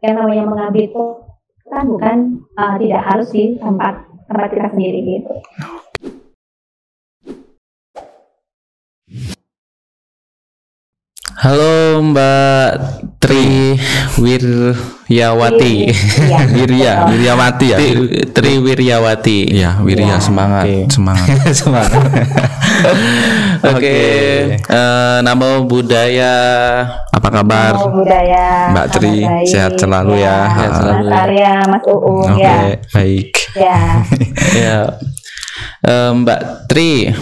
yang namanya mengabdi itu kan bukan tidak harus di tempat kita sendiri gitu. Halo Mbak Tri Wiryawati. Wiryawati ya. Tri Wiryawati. Iya, Wirya, semangat. Semangat. Oke. Nama budaya, apa kabar? Nama budaya. Mbak Tri, sehat selalu ya. Sehat selalu. Mas Arya, Mas Uung ya. Baik. Ya. Ya. Mbak Tri,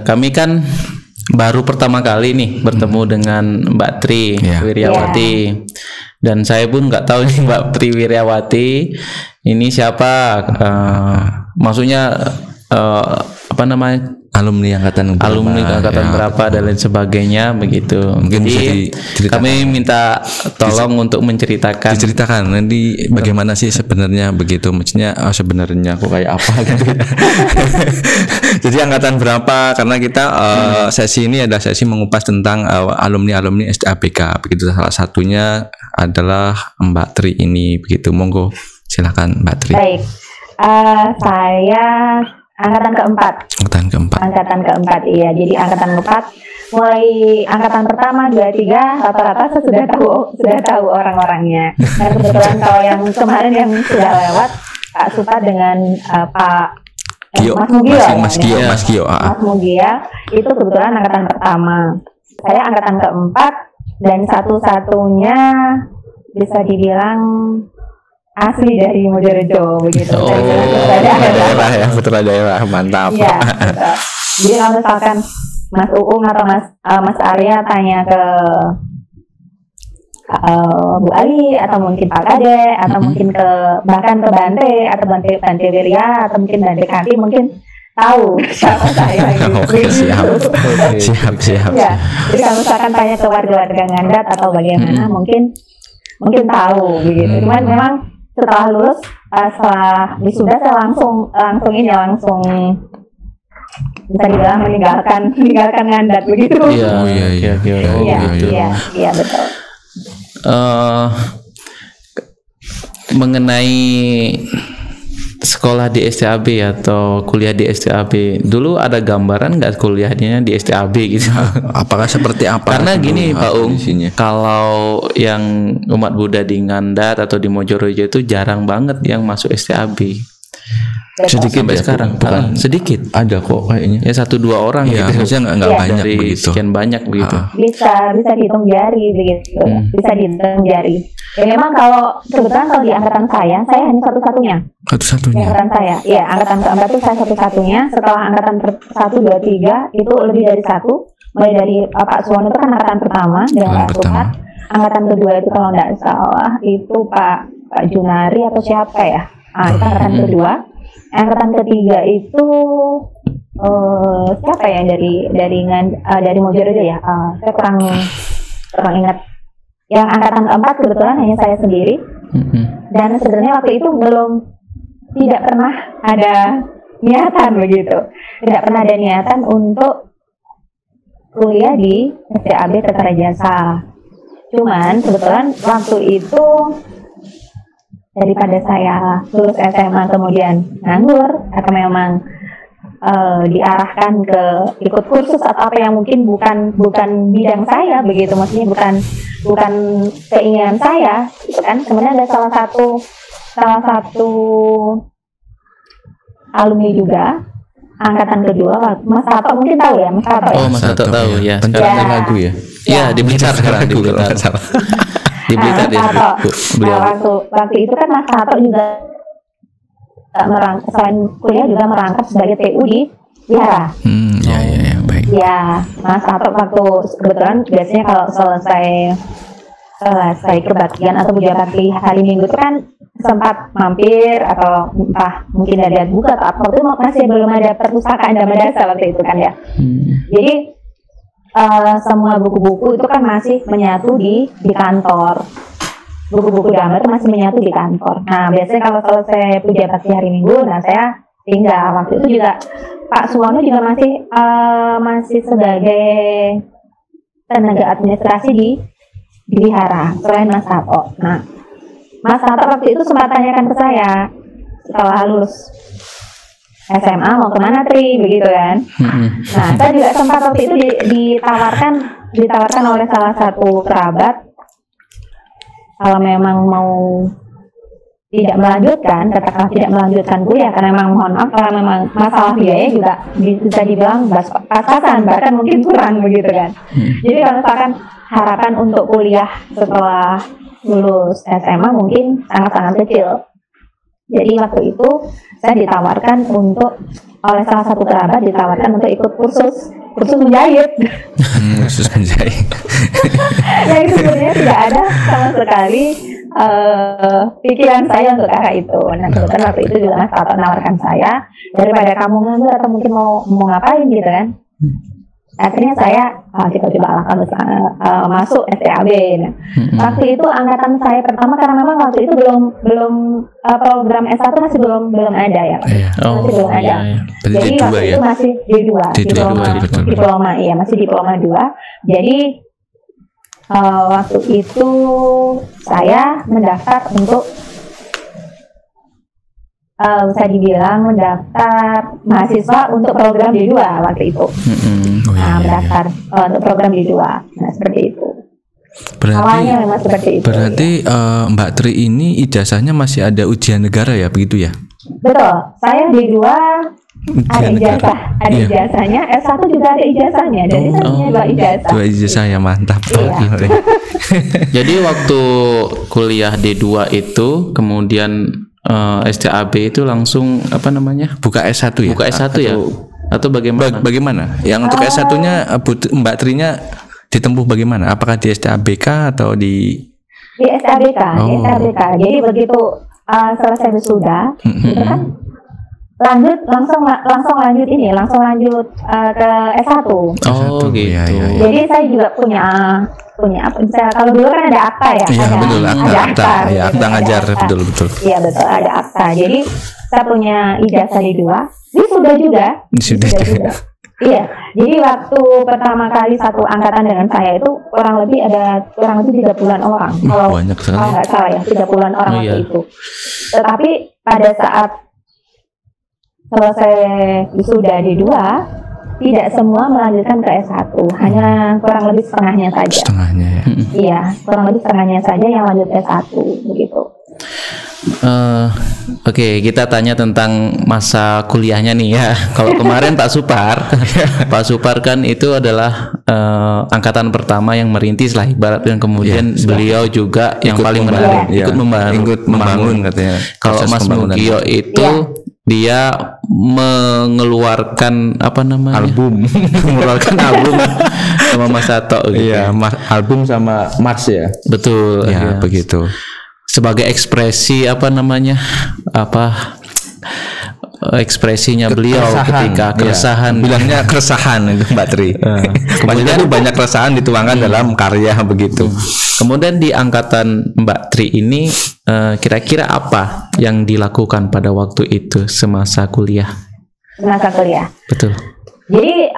kami kan baru pertama kali nih bertemu dengan Mbak Tri Wiryawati, dan saya pun nggak tahu nih Mbak Tri Wiryawati ini siapa, maksudnya apa namanya, alumni angkatan berapa dan lain sebagainya begitu. Mungkin jadi kami minta tolong untuk diceritakan nanti bagaimana sih sebenarnya begitu, maksudnya sebenarnya aku kayak apa gitu. Jadi angkatan berapa, karena kita sesi ini adalah sesi mengupas tentang alumni STABK begitu, salah satunya adalah Mbak Tri ini begitu. Monggo silakan Mbak Tri. Baik, saya angkatan keempat, iya. Jadi angkatan keempat, mulai angkatan pertama, 2, 3, rata-rata saya sudah tahu orang-orangnya. Nah, kebetulan kalau yang kemarin yang sudah lewat, Kak Supa dengan Pak Mas Mugia, itu kebetulan angkatan pertama. Saya angkatan keempat dan satu-satunya bisa dibilang asli dari Mojorejo begitu. Putra daerah, mantap. Iya. Jadi kalau misalkan Mas Uung atau Mas Arya tanya ke Bu Ali atau mungkin Pak Kade atau mungkin bahkan ke Bante atau Bante Wirya atau mungkin Bante Kanti, mungkin tahu siapa saya gitu. Siap. Ya. Jadi kalau misalkan tanya ke warga Ngandat atau bagaimana, mungkin tahu begitu. Cuman memang setelah lulus, setelah wisuda saya langsung bisa dibilang meninggalkan Ngandat begitu. Iya betul. Mengenai sekolah di STAB atau kuliah di STAB, dulu ada gambaran nggak kuliahnya di STAB gitu? Apakah seperti apa? Karena gini Pak Ung, kalau yang umat Buddha di Ngandat atau di Mojorejo itu jarang banget yang masuk STAB. Sedikit sampai sekarang, bukan sedikit. Ada kok kayaknya. Ya 1-2 orang ya, gitu. Maksudnya nggak banyak dari begitu. Sekian banyak begitu. Bisa dihitung jari begitu. Bisa dihitung jari. Ya memang kalau kebetulan kalau di angkatan saya hanya satu-satunya. Angkatan saya, ya angkatan keempat itu saya satu-satunya. Setelah angkatan 1, 2, 3 itu lebih dari satu. Mulai dari Pak Suwono itu kan angkatan pertama dengan Pak Supat. Angkatan kedua itu kalau nggak salah itu Pak Junari atau siapa ya? Itu angkatan kedua. Angkatan ketiga itu siapa ya dari Mojorejo ya? Saya kurang ingat. Yang angkatan keempat kebetulan hanya saya sendiri. Dan sebenarnya waktu itu tidak pernah ada niatan begitu. Tidak pernah ada niatan untuk kuliah di STAB Tata Jasa. Cuman kebetulan waktu itu daripada saya lulus SMA kemudian nganggur atau memang diarahkan ke ikut kursus atau apa yang mungkin bukan bidang saya begitu, maksudnya bukan keinginan saya gitu kan. Kemudian ada salah satu alumni juga angkatan kedua, Mas Hato mungkin tahu ya, Mas Hato. Oh, Mas Hato tahu ya. Pencerita lagu ya. Iya, di Blitar sekarang di Blitar. Di Blitar dia. Waktu itu kan Mas Hato juga selain kuliah juga merangkap sebagai PU di Wihara. Ya, baik. Ya, Mas Hato waktu kebetulan biasanya kalau selesai kebaktian atau puja bakti hari Minggu itu kan sempat mampir atau entah mungkin ada buka atau apa, itu masih belum ada perpustakaan Dhammadasa waktu itu kan ya. Jadi semua buku-buku itu kan masih menyatu di kantor. Buku-buku Dhamma itu masih menyatu di kantor. Nah, biasanya kalau selesai puja bakti hari Minggu, nah saya tinggal. Waktu itu juga Pak Suwono juga masih sebagai tenaga administrasi di Wihara selain Mas Hato. Nah, Mas Tato waktu itu sempat tanyakan ke saya setelah lulus SMA mau kemana Tri, begitu kan. Nah, saya juga sempat waktu itu ditawarkan oleh salah satu kerabat kalau memang mau tidak melanjutkan kuliah karena memang mohon maaf kalau memang masalah biaya juga bisa dibilang pas-pasan, bahkan mungkin kurang begitu kan. Jadi kalau misalkan harapan untuk kuliah setelah lulus SMA mungkin sangat-sangat kecil. Jadi waktu itu saya ditawarkan oleh salah satu kerabat untuk ikut kursus menjahit. Kursus menjahit. Yang itu sebenarnya tidak ada sama sekali pikiran saya untuk arah itu. Nah kebetulan waktu itu juga Mas Tato menawarkan saya, daripada kamu nganggur atau mungkin mau ngapain gitu kan. Akhirnya saya coba masuk STAB. Nah, waktu itu angkatan saya pertama karena memang waktu itu belum program S1 masih belum ada ya. Masih belum ada. Jadi waktu itu masih diploma, iya masih diploma 2. Jadi waktu itu saya mendaftar untuk bisa dibilang mendaftar mahasiswa untuk program D2 waktu itu. Mendaftar untuk program D2. Nah, seperti itu. Awalnya memang seperti itu. Berarti Mbak Tri ini ijazahnya masih ada ujian negara ya, begitu ya? Betul. Saya D2 ada ijazahnya, S1 juga ada ijazahnya. Jadi saya punya 2 ijazah. 2 ijazah ya, mantap. Iya. Jadi waktu kuliah D2 itu kemudian STAB itu langsung buka S1 ya? Buka S1 ya? Atau bagaimana? Bagaimana? Yang untuk S1-nya Mbak Tri-nya ditempuh bagaimana? Apakah di STABK atau di STABK? Di STABK. Jadi begitu selesai wisuda, itu kan langsung lanjut ke S1. Oh gitu. Ya. Jadi saya juga punya apa? Kalau dulu kan ada akta ya. Iya betul, ada akta. Ya, akta ngajar betul. Iya betul, ada akta. Jadi saya punya ijazah D2. Wisuda juga. Iya. Jadi waktu pertama kali satu angkatan dengan saya itu kurang lebih 30-an orang. Banyak sekali. Kalau nggak salah ya, 30-an orang waktu itu. Tetapi pada saat selesai wisuda D2, tidak semua melanjutkan ke S1, hanya kurang lebih setengahnya saja. Setengahnya ya. Iya, kurang lebih setengahnya saja yang lanjut S1 begitu. Oke, kita tanya tentang masa kuliahnya nih ya. Kalau kemarin Pak Supar kan itu adalah angkatan pertama yang merintis lah ibaratnya, kemudian beliau juga yang paling menarik ikut membangun katanya. Kalau Mas Mugio itu dia mengeluarkan album sama Mas Tato gitu. Iya, album sama Mars ya. Betul. Ya, begitu. Sebagai ekspresi ekspresinya beliau ketika keresahan. Bilangnya keresahan itu Mbak Tri. Kemudian banyak keresahan dituangkan dalam karya begitu. Kemudian di angkatan Mbak Tri ini kira-kira apa yang dilakukan pada waktu itu semasa kuliah? Semasa kuliah. Betul. Jadi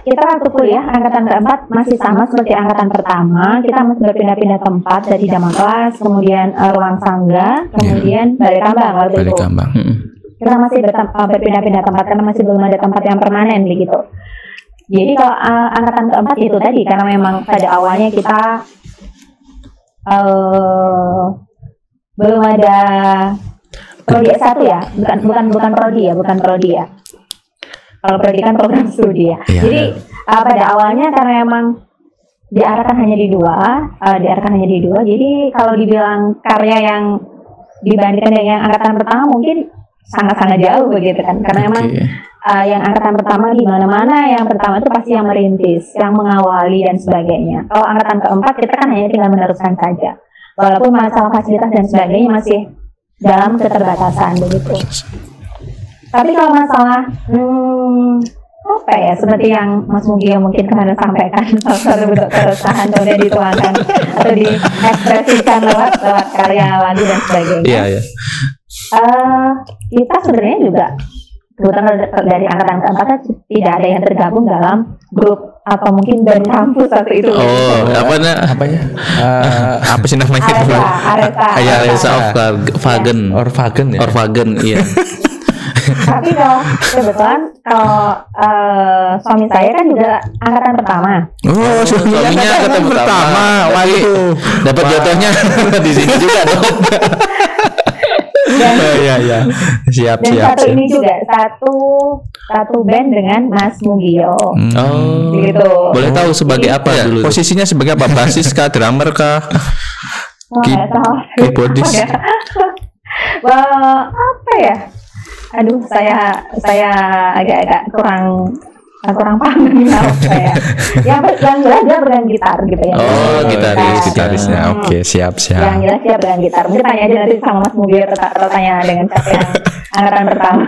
kita waktu kuliah angkatan keempat masih sama seperti angkatan pertama. Kita masih berpindah-pindah tempat dari jamaah kelas, kemudian ruang sangga, kemudian balai kambang waktu itu. Kita masih berpindah-pindah tempat karena masih belum ada tempat yang permanen begitu. Jadi kalau angkatan keempat itu tadi karena memang pada awalnya kita belum ada prodi S1 ya, bukan prodi ya. Kalau prodi kan program studi ya. Jadi pada awalnya karena memang diarahkan hanya di dua. Jadi kalau dibilang karya yang dibandingkan dengan yang angkatan pertama mungkin sangat-sangat jauh begitu kan. Karena memang yang angkatan pertama di mana-mana yang pertama itu pasti yang merintis, yang mengawali dan sebagainya. Kalau angkatan keempat kita kan hanya tinggal meneruskan saja. Walaupun masalah fasilitas dan sebagainya masih dalam keterbatasan begitu. Tapi kalau masalah seperti yang Mas Mugio mungkin kemarin sampaikan, salah bentuk keresahan kemudian dituangkan atau diekspresikan lewat karya lagu dan sebagainya. Kita sebenarnya juga kebetulan dari angkatan keempat tidak ada yang tergabung dalam grup atau mungkin dari kampus waktu itu. Apa sih namanya? Aresa Orfagen iya. Tapi kalau kebetulan kalau suami saya kan juga angkatan pertama. Oh, suaminya angkatan pertama. Waduh, dapat jodohnya di sini juga dong. Iya. Siap. Satu ini juga satu band dengan Mas Mugio. Gitu. Boleh tahu sebagai apa dulu? Posisinya sebagai apa? Basis kah, drummer kah? Keyboardis? Apa ya? Aduh, saya agak kurang paham saya. Yang jelas dia bermain gitar gitu ya. Gitarisnya. Oke, siap. Yang jelas dia bermain gitar. Mungkin tanya aja nanti sama Mas Mugio atau tanya dengan siapa yang angkatan pertama.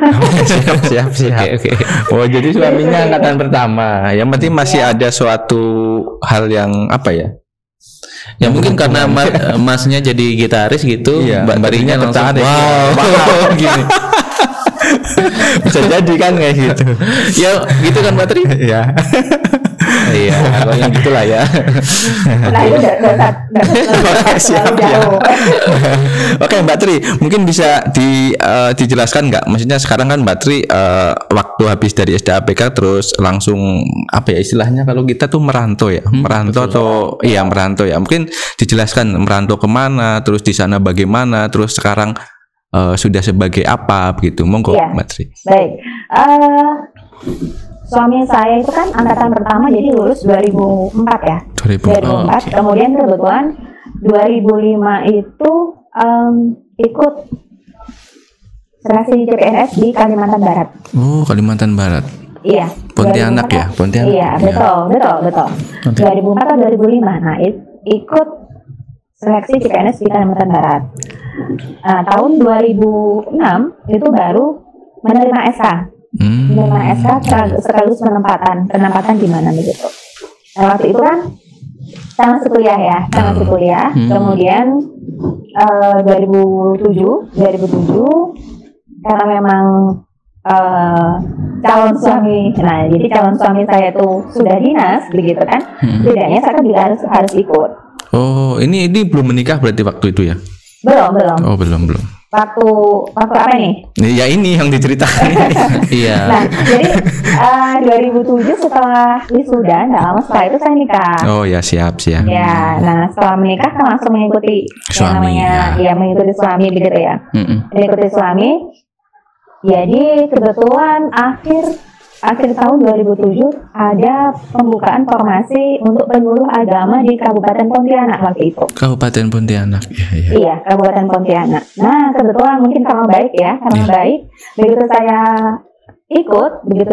Siap. Oke. Oh, jadi suaminya angkatan pertama. Yang penting masih ada suatu hal yang apa ya? Ya mungkin karena masnya jadi gitaris gitu, Mbak Trinya langsung wow gini. Bisa jadi kan kayak gitu. Ya gitu kan Mbak Tri? Iya. Iya, kalau yang gitulah ya. Nah itu siap. Oke Mbak Tri, mungkin bisa dijelaskan nggak? Maksudnya sekarang kan Mbak Tri waktu habis dari SDAPK terus langsung apa ya istilahnya kalau kita tuh merantau ya, merantau ya. Mungkin dijelaskan merantau kemana, terus di sana bagaimana, terus sekarang sudah sebagai apa begitu, monggo Mbak Tri. Baik. Suami saya itu kan angkatan pertama, jadi lulus 2004 ya. 2004. Kemudian kebetulan 2005 itu ikut seleksi CPNS di Kalimantan Barat. Oh, Kalimantan Barat. Iya. Pontianak ya, Pontianak. Iya, betul. 2004 atau 2005. Nah, ikut seleksi CPNS di Kalimantan Barat. Tahun 2006 itu baru menerima SK. Menerima SK sekaligus penempatan di mana begitu. Nah, waktu itu kan saya masih kuliah. Kemudian 2007 karena memang calon suami saya itu sudah dinas begitu kan. Setidaknya saya kan juga harus ikut. Oh, ini belum menikah berarti waktu itu ya? Belum. Oh, belum. Waktu apa nih? Ya ini yang diceritakan. Iya. Nah, jadi 2007 setelah wisuda, nggak lama setelah itu saya nikah. Oh ya, siap. Ya, nah setelah menikah kan langsung mengikuti suami, mengikuti suami begitu ya. Mengikuti suami. Jadi kebetulan akhir tahun 2007 ada pembukaan formasi untuk penyuluh agama di Kabupaten Pontianak waktu itu. Kabupaten Pontianak, Iya, Kabupaten Pontianak. Nah, kebetulan mungkin karena baik. Begitu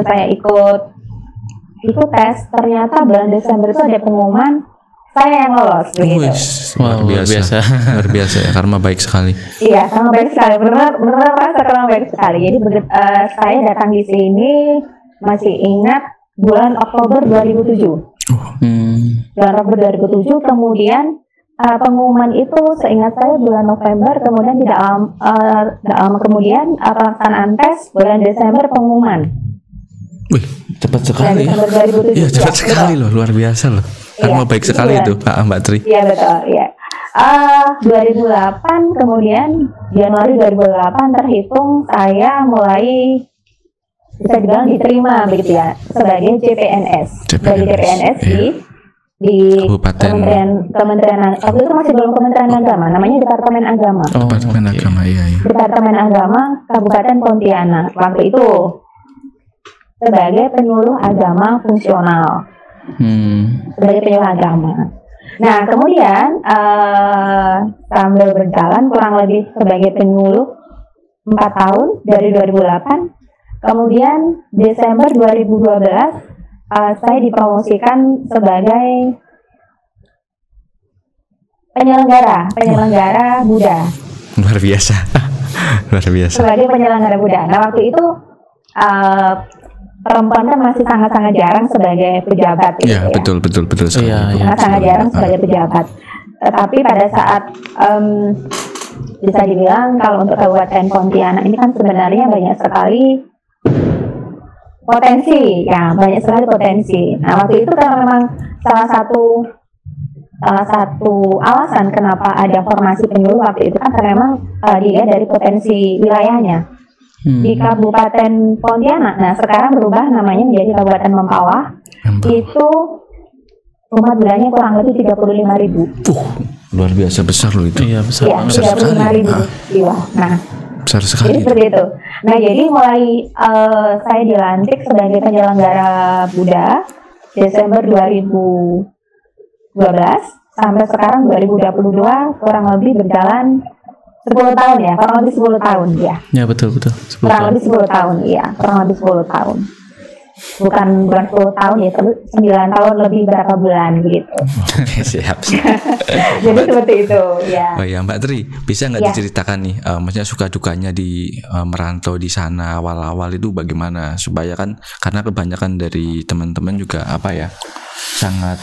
saya ikut tes, ternyata bulan Desember itu ada pengumuman saya yang lolos begitu. Luar biasa ya, karma baik sekali. Iya, karma baik sekali. Benar rasa karma baik sekali. Jadi saya datang di sini masih ingat bulan Oktober 2007. Bulan Oktober 2007, kemudian pengumuman itu seingat saya bulan November, kemudian tidak lama kemudian pelaksanaan tes bulan Desember pengumuman. Wih, cepat sekali. Iya, cepat sekali loh, luar biasa loh. Karma baik sekali itu, Mbak Tri. Iya betul, iya. 2008 kemudian Januari 2008 terhitung saya mulai bisa dibilang diterima begitu ya sebagai CPNS di Kementerian waktu itu masih belum Kementerian Agama, namanya Departemen Agama. Departemen Agama, iya. Departemen Agama Kabupaten Pontianak waktu itu sebagai penyuluh agama fungsional. Sebagai penyuluh agama. Nah kemudian sambil berjalan kurang lebih sebagai penyuluh 4 tahun dari 2008. Kemudian Desember 2012 saya dipromosikan sebagai penyelenggara Buddha. Luar biasa. Sebagai penyelenggara Buddha. Nah waktu itu perempuan kan masih sangat-sangat jarang sebagai pejabat. Iya betul sekali. Sangat jarang sebagai pejabat. Tetapi pada saat bisa dibilang kalau untuk Kabupaten Pontianak ini kan sebenarnya banyak sekali potensi, ya banyak sekali potensi. Nah waktu itu karena memang salah satu alasan kenapa ada formasi penyuluh waktu itu kan karena memang dilihat dari potensi wilayahnya. Di Kabupaten Pontianak, nah sekarang berubah namanya menjadi Kabupaten Mempawah. Itu umat Budanya kurang lebih 35.000. Luar biasa besar loh itu. Iya besar. Ya, 35.000 jiwa. Nah, besar sekali. jadi seperti itu. Nah, jadi mulai saya dilantik sebagai penyelenggara Buddha Desember 2012 sampai sekarang 2022 kurang lebih berjalan 10 tahun ya, kurang lebih 10 tahun ya. Ya betul. Kurang lebih 10 tahun, iya, kurang lebih 10 tahun. Bukan 10 tahun ya, 9 tahun lebih berapa bulan gitu. Siap. Jadi seperti itu, ya. Oh ya, Mbak Tri, bisa nggak diceritakan nih, maksudnya suka dukanya di merantau di sana awal-awal itu bagaimana? Supaya kan, karena kebanyakan dari teman-teman juga sangat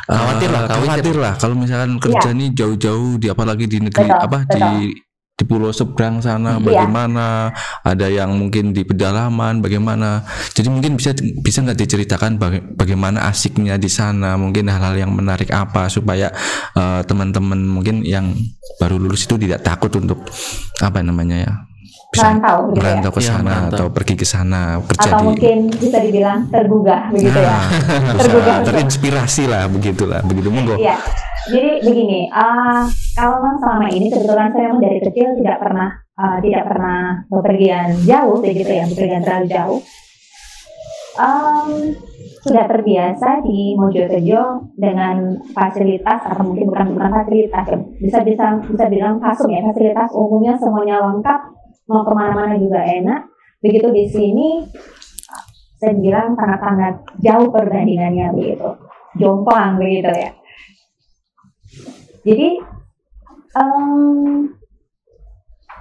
khawatir lah kalau misalkan kerja nih jauh-jauh apalagi di negeri di pulau seberang sana bagaimana, ada yang mungkin di pedalaman bagaimana. Jadi mungkin bisa nggak diceritakan bagaimana asiknya di sana, mungkin hal-hal yang menarik apa supaya teman-teman mungkin yang baru lulus itu tidak takut untuk bisa merantau ke sana atau pergi ke sana kerja atau mungkin bisa dibilang tergugah begitu ya. Tergugah, terinspirasi lah begitu monggo. Iya. Jadi begini, kalau memang selama ini kebetulan saya memang dari kecil tidak pernah bepergian jauh begitu ya, bepergian terlalu jauh. Sudah terbiasa di Mojokerto dengan fasilitas atau mungkin bukan fasilitas ya, bisa bilang fasum ya, fasilitas umumnya semuanya lengkap. Mau kemana-mana juga enak. Begitu di sini, saya bilang sangat-sangat jauh perbandingannya begitu, jomplang begitu ya. Jadi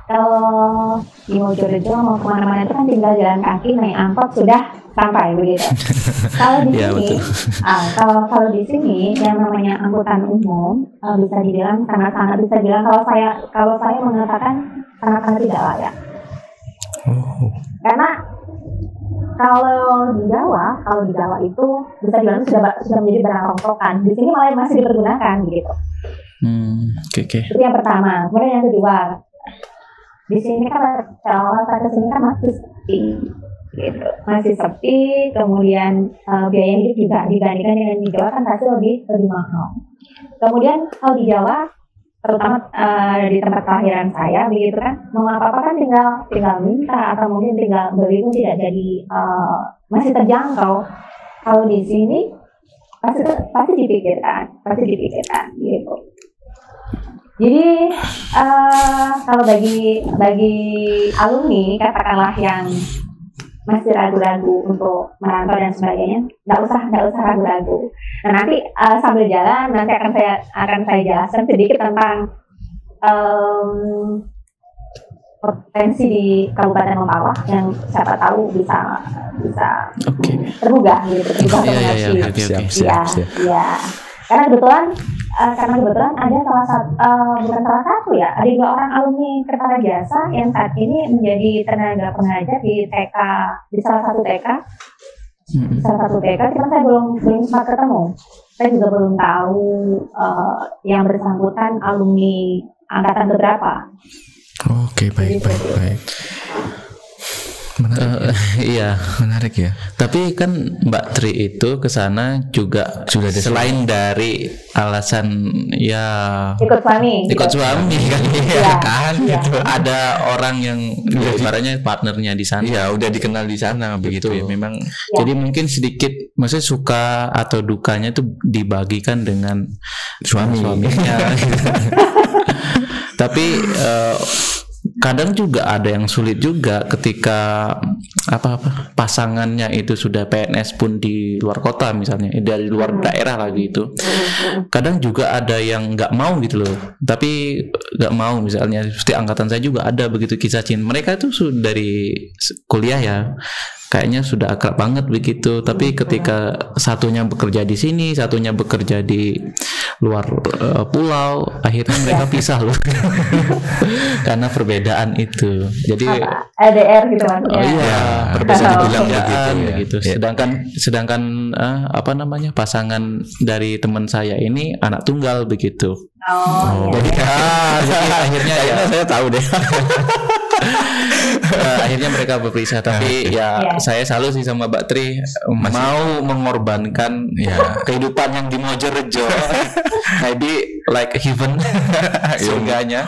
kalau di Mojokerto mau kemana-mana itu kan tinggal jalan kaki, naik angkot sudah sampai begitu. Kalau di sini, kalau di sini yang namanya angkutan umum bisa dibilang sangat-sangat bisa bilang kalau saya mengatakan sangat-sangat tidak layak. Karena kalau di Jawa itu bisa dibilang sudah menjadi barang rongsokan. Di sini malah masih dipergunakan gitu. Okay. Itu yang pertama. Kemudian yang kedua, di sini kan kalau saya kesini kan masih sepi, gitu. Masih sepi. Kemudian biaya hidup juga dibandingkan dengan di Jawa kan pasti lebih mahal. Kemudian kalau di Jawa, terutama di tempat kelahiran saya begitu kan, mau apa-apa kan tinggal minta atau mungkin tinggal beli pun tidak jadi masih terjangkau. Kalau di sini pasti dipikirkan gitu. Jadi kalau bagi alumni katakanlah yang masih ragu-ragu untuk merantau dan sebagainya, nggak usah ragu-ragu. Nah nanti sambil jalan nanti akan saya jelaskan sedikit tentang potensi di Kabupaten Mempawah yang siapa tahu bisa tergugah gitu, Iya. Karena kebetulan ada bukan salah satu ya, ada 2 orang alumni Kertajasa yang saat ini menjadi tenaga pengajar di TK, di salah satu TK. Cuma saya belum sempat ketemu. Saya juga belum tahu yang bersangkutan alumni angkatan berapa. Oke, baik. Menarik ya. Tapi kan Mbak Tri itu ke sana juga sudah selain dari alasan ikut suami kan gitu. Ada orang yang ibaratnya partnernya di sana. Iya, udah dikenal di sana begitu ya. Memang jadi mungkin sedikit maksudnya suka atau dukanya itu dibagikan dengan suaminya. Tapi kadang juga ada yang sulit juga ketika pasangannya itu sudah PNS pun di luar kota misalnya, dari luar daerah lagi itu. Kadang juga ada yang nggak mau gitu loh, tapi nggak mau misalnya seperti angkatan saya juga ada begitu kisah cinta. Mereka itu sudah dari kuliah ya, kayaknya sudah akrab banget begitu, tapi ketika satunya bekerja di sini, satunya bekerja di luar pulau, akhirnya mereka pisah loh karena perbedaan itu. Jadi LDR gitu maksudnya. Oh iya, perbedaan bilang pekerjaan begitu, ya. begitu. Sedangkan apa namanya pasangan dari teman saya ini anak tunggal begitu. Jadi Jadi akhirnya ya saya tahu deh. akhirnya mereka berpisah. Tapi saya salut sih sama Mbak Tri mau mengorbankan kehidupan yang di Mojorejo. Maybe like heaven surganya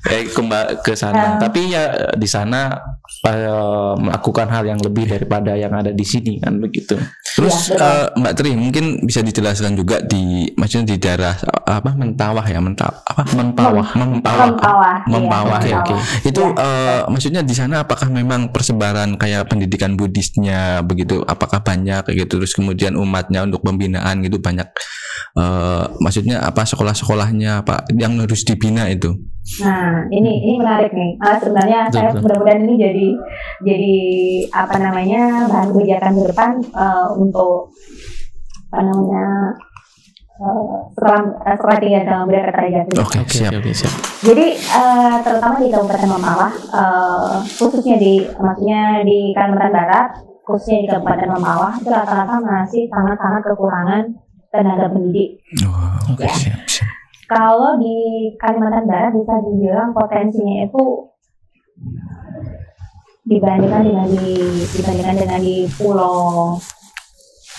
kembali ke sana. Tapi ya di sana melakukan hal yang lebih daripada yang ada di sini kan begitu. Terus Mbak Tri mungkin bisa dijelaskan juga maksudnya di daerah apa Mentawah ya Mempawah. Oke. Itu maksudnya di sana apakah memang persebaran kayak pendidikan Buddhisnya begitu? Apakah banyak kayak gitu? Terus kemudian umatnya untuk pembinaan gitu banyak? Maksudnya apa sekolah-sekolahnya apa yang harus dibina itu? Nah ini menarik nih. Sebenarnya saya mudah-mudahan ini jadi apa namanya bahan kebijakan ke depan untuk apa namanya setelah 3 tahun berkreasi. Oke, siap. Jadi terutama di Kabupaten Mempawah, khususnya maksudnya di Kalimantan Barat, khususnya di Kabupaten Mempawah itu rata-rata masih sangat-sangat kekurangan tenaga pendidik. Siap. Kalau di Kalimantan Barat bisa dibilang potensinya itu dibandingkan dengan di Pulau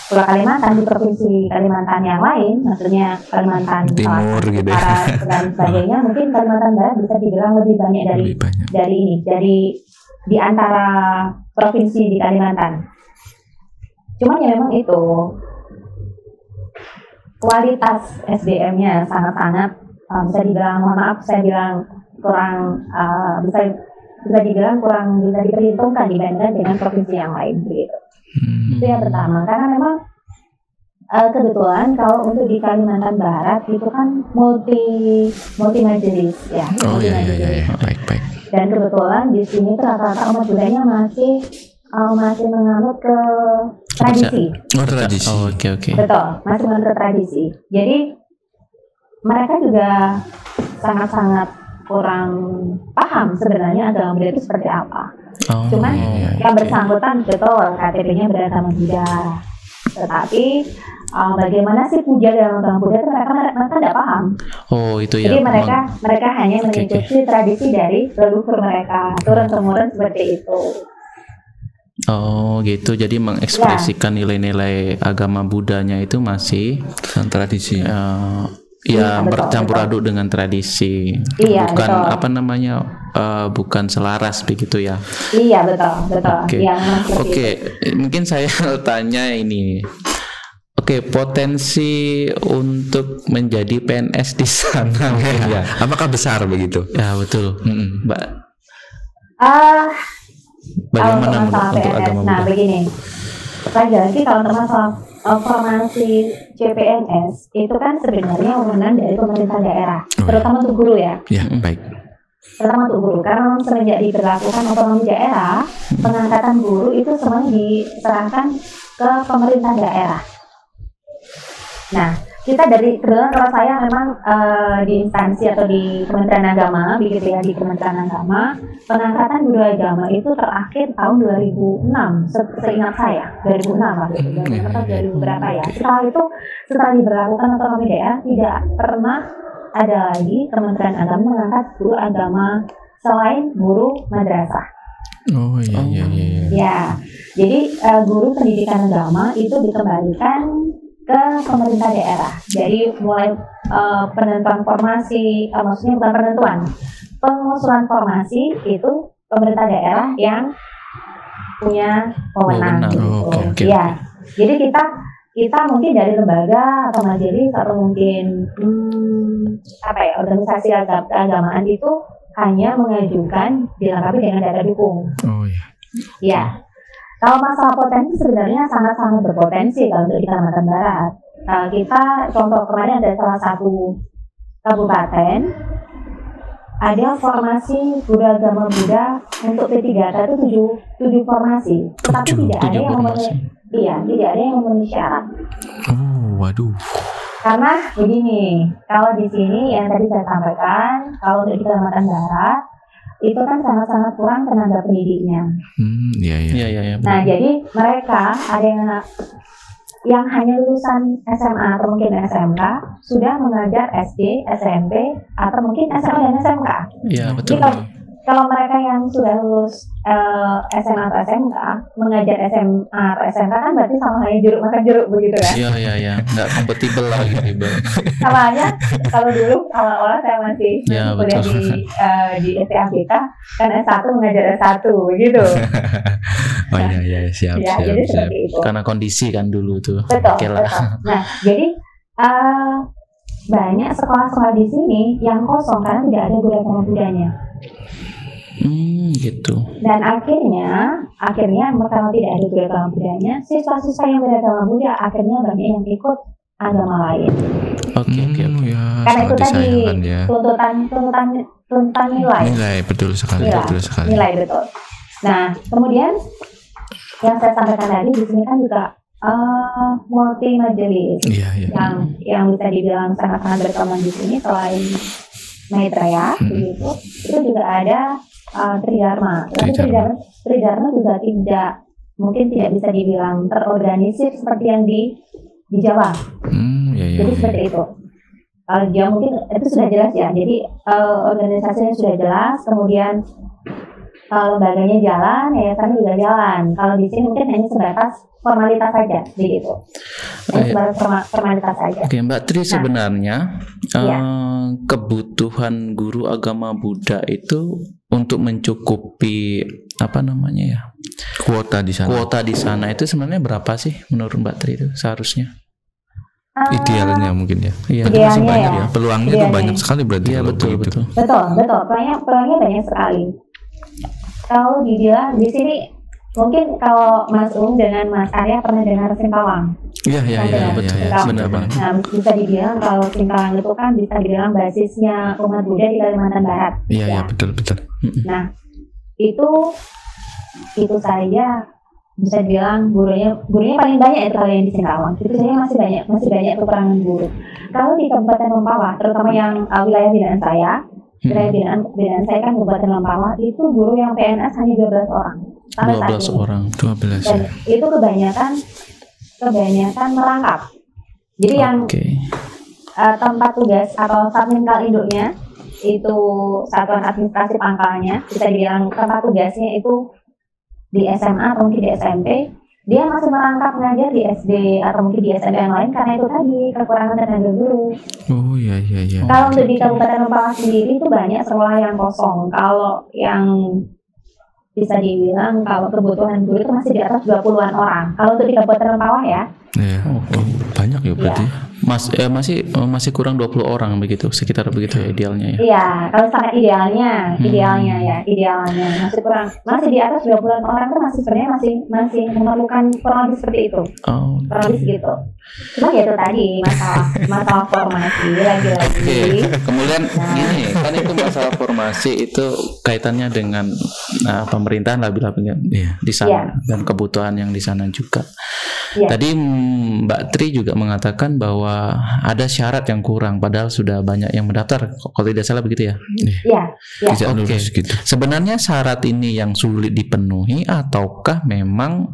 Kalimantan, di provinsi Kalimantan yang lain, maksudnya Kalimantan Timur gitu dan sebagainya, mungkin Kalimantan Barat bisa dibilang lebih banyak dari di antara provinsi di Kalimantan. Cuman ya memang itu kualitas SDM-nya sangat-sangat bisa dibilang, mohon maaf saya bilang kurang bisa dibilang kurang bisa diperhitungkan dibandingkan dengan provinsi yang lain begitu. Itu yang pertama, karena memang kebetulan kalau untuk di Kalimantan Barat itu kan multi majelis ya. Baik. Dan kebetulan di sini rata-rata umat Budanya masih menganut ke tradisi. Tradisi. Oke. Betul, masih menganut ke tradisi. Jadi mereka juga sangat-sangat kurang paham sebenarnya agama Buddha itu seperti apa. Cuman yang bersangkutan betul KTP-nya beragama Buddha. Tetapi bagaimana sih puja dalam agama Buddha itu mereka tidak paham. Itu ya. Jadi mereka hanya mengikuti tradisi dari leluhur mereka, turun-temurun seperti itu. Oh gitu, jadi mengekspresikan nilai-nilai agama Buddhanya itu masih tradisi. Bercampur aduk dengan tradisi, bukan betul. apa namanya, bukan selaras begitu ya. Iya betul. Oke. Mungkin saya tanya ini. Oke, potensi untuk menjadi PNS di sana, ya. Apakah besar begitu? Ya betul, Mbak. Bagaimana untuk agama Buddha? Nah begini, lagi kalau masalah formasi CPNS itu kan sebenarnya wewenang dari pemerintah daerah, terutama untuk guru ya. Ya, baik. Terutama untuk guru, karena semenjak diberlakukan otonomi daerah, pengangkatan guru itu semuanya diserahkan ke pemerintah daerah. Nah, kita kebetulan kalau saya memang di instansi atau di Kementerian Agama, begitu ya, di Kementerian Agama, pengangkatan guru agama itu terakhir tahun 2006, seingat saya, 2006 lah, 2000 berapa ya. Setelah diberlakukan otonomi daerah, tidak pernah ada lagi Kementerian Agama mengangkat guru agama selain guru madrasah. Iya. Ya, jadi guru pendidikan agama itu dikembalikan ke pemerintah daerah. Jadi mulai penentuan formasi, maksudnya bukan penentuan, pengusulan formasi itu pemerintah daerah yang punya wewenang. Okay. Ya, jadi kita mungkin dari lembaga atau majelis atau mungkin organisasi keagamaan itu hanya mengajukan dilengkapi dengan data dukung. Ya. Kalau masalah potensi sebenarnya sangat-sangat berpotensi kalau untuk di Kalimantan Barat. Kita contoh kemarin ada salah satu kabupaten ada formasi guru agama Buddha untuk P3K itu 7 formasi, tetapi tidak ada yang memenuhi syarat. Waduh. Karena begini, kalau di sini yang tadi saya sampaikan, kalau untuk di Kalimantan Barat itu kan sangat-sangat kurang tenaga pendidiknya. Iya. Nah, jadi mereka ada yang hanya lulusan SMA atau mungkin SMK sudah mengajar SD, SMP, atau mungkin SMA dan SMK. Iya, betul. Jadi kalau mereka yang sudah lulus SMA atau SMK mengajar SMA atau SMK kan berarti sama halnya jeruk makan jeruk begitu kan? Iya, nggak kompatibel lah gitu. Sama aja kalau dulu awal-awal saya masih kuliah di STABK kan S1 mengajar S1 begitu. Oh iya, siap. Jadi seperti itu. Karena kondisi kan dulu tuh. Betul. Nah, jadi banyak sekolah-sekolah di sini yang kosong karena tidak ada guru agama budanya. Gitu. Dan akhirnya kalau tidak ada guru agama budanya, siswa-siswa yang beragama Buddha akhirnya banyak yang ikut agama lain. Oke. Ya, karena itu tadi ya. tuntutan nilai. Betul sekali. Nilai betul. Nah, kemudian yang saya sampaikan tadi di sini kan juga multi majelis yang bisa dibilang sangat-sangat berkembang di sini selain Maitreya begitu, itu juga ada Tridharma. Tapi Tridharma juga tidak bisa dibilang terorganisir seperti yang di Jawa. Jadi seperti itu. Kalau Jawa mungkin itu sudah jelas ya. Jadi organisasinya sudah jelas, kemudian lembaganya jalan, yayasannya juga jalan. Kalau di sini mungkin hanya sebatas formalitas saja, begitu. Formalitas saja. Oke, Mbak Tri, sebenarnya kebutuhan guru agama Buddha itu untuk mencukupi kuota di sana itu sebenarnya berapa sih menurut Mbak Tri itu seharusnya? Idealnya mungkin ya. Idealnya banyak ya. Peluangnya itu banyak sekali berarti. Iya, betul. Betul. Peluangnya banyak sekali. Kalau dibilang di sini mungkin kalau Mas dengan Mas Arya pernah dengar Singkawang. Iya, benar banget. Nah, bisa dibilang kalau Singkawang itu kan bisa dibilang basisnya umat Buddha di Kalimantan Barat. Iya, betul. Nah, itu saja bisa dibilang gurunya paling banyak itu kalau yang di Singkawang. Itu saja masih banyak kekurangan guru. Kalau di Kabupaten Mempawah, terutama yang wilayah binaan saya, binaan saya kan Kabupaten Mempawah, itu guru yang PNS hanya 12 orang. 12 orang. Dan itu kebanyakan merangkap. Jadi yang tempat tugas atau satmingkal induknya itu satuan administrasi pangkalnya, bisa dibilang tempat tugasnya itu di SMA atau mungkin di SMP, dia masih merangkap mengajar di SD atau mungkin di SMP yang lain karena itu tadi kekurangan tenaga guru. Oh iya. Kalau untuk di Kabupaten Mempawah sendiri itu banyak sekolah yang kosong. Kalau yang bisa dibilang kalau kebutuhan guru itu masih di atas 20-an orang. Kalau untuk di Kabupaten Mempawah ya. Iya. Banyak ya berarti. Masih kurang 20 orang begitu, sekitar begitu ya idealnya ya. Iya, kalau sangat idealnya masih di atas 20-an orang itu masih sebenarnya masih memerlukan kurang lebih seperti itu. Kurang lebih segitu. Cuma ya itu tadi masalah formasi lagi-lagi. Kemudian gini, kan itu masalah formasi itu kaitannya dengan pemerintahan lah di sana dan kebutuhan yang di sana juga. Tadi Mbak Tri juga mengatakan bahwa ada syarat yang kurang padahal sudah banyak yang mendaftar, kalau tidak salah begitu ya? Iya. Gitu. Sebenarnya syarat ini yang sulit dipenuhi ataukah memang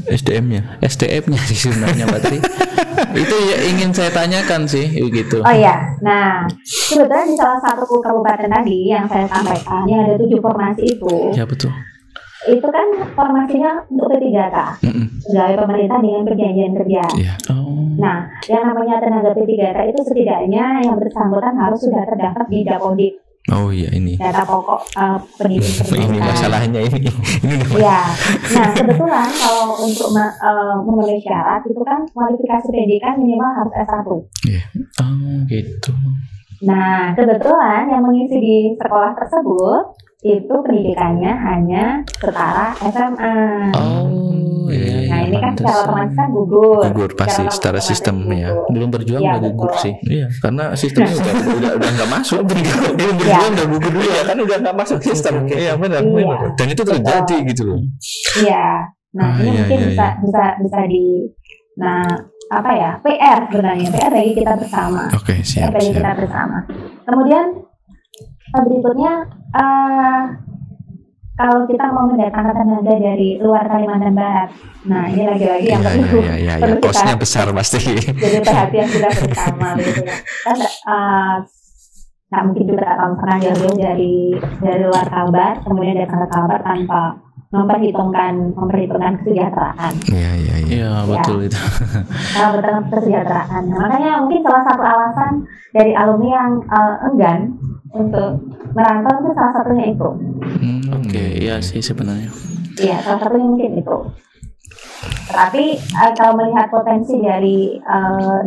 SDM-nya sih sebenarnya Mbak Tri? Itu ya ingin saya tanyakan sih gitu. Oh iya. Nah, sebetulnya di salah satu kabupaten tadi yang saya sampaikan yang ada 7 formasi itu. Ya betul. Itu kan formasinya untuk P3K, pegawai pemerintah dengan perjanjian kerja. Nah, yang namanya tenaga P3K itu setidaknya yang bersangkutan harus sudah terdaftar di Dapodik. Oh iya, ini data pokok pendidikan. Ini masalahnya ini. Ya, nah kebetulan kalau untuk memenuhi syarat itu kan kualifikasi pendidikan minimal harus S1. Gitu. Nah, kebetulan yang mengisi di sekolah tersebut itu pendidikannya hanya setara SMA. Nah ini kan secara otomatis kan gugur pasti secara sistem ya. Belum berjuang udah gugur sih. Iya, karena sistemnya udah nggak masuk. Belum berjuang udah gugur dulu ya, kan udah nggak masuk sistem. Iya benar. Dan itu terjadi gitu loh. Iya. Nah ini mungkin bisa di PR sebenarnya, PR bagi kita bersama. Oke, siap. Bagi kita bersama. Kemudian berikutnya kalau kita mau mendatangkan tenaga dari luar Kalimantan Barat, nah ini lagi-lagi yang perlu kosnya besar pasti. Jadi perhatian kita bersama gitu ya. Kan nggak mungkin juga kalau misalkan jauh-jauh dari luar Kalbar, kemudian datang ke Kalbar tanpa memperhitungkan kesejahteraan. Iya betul itu. Kalau bertanggung kesejahteraan, makanya mungkin salah satu alasan dari alumni yang enggan untuk merantau itu salah satunya itu. Iya sih sebenarnya. Iya, salah satunya mungkin itu. Tapi kalau melihat potensi dari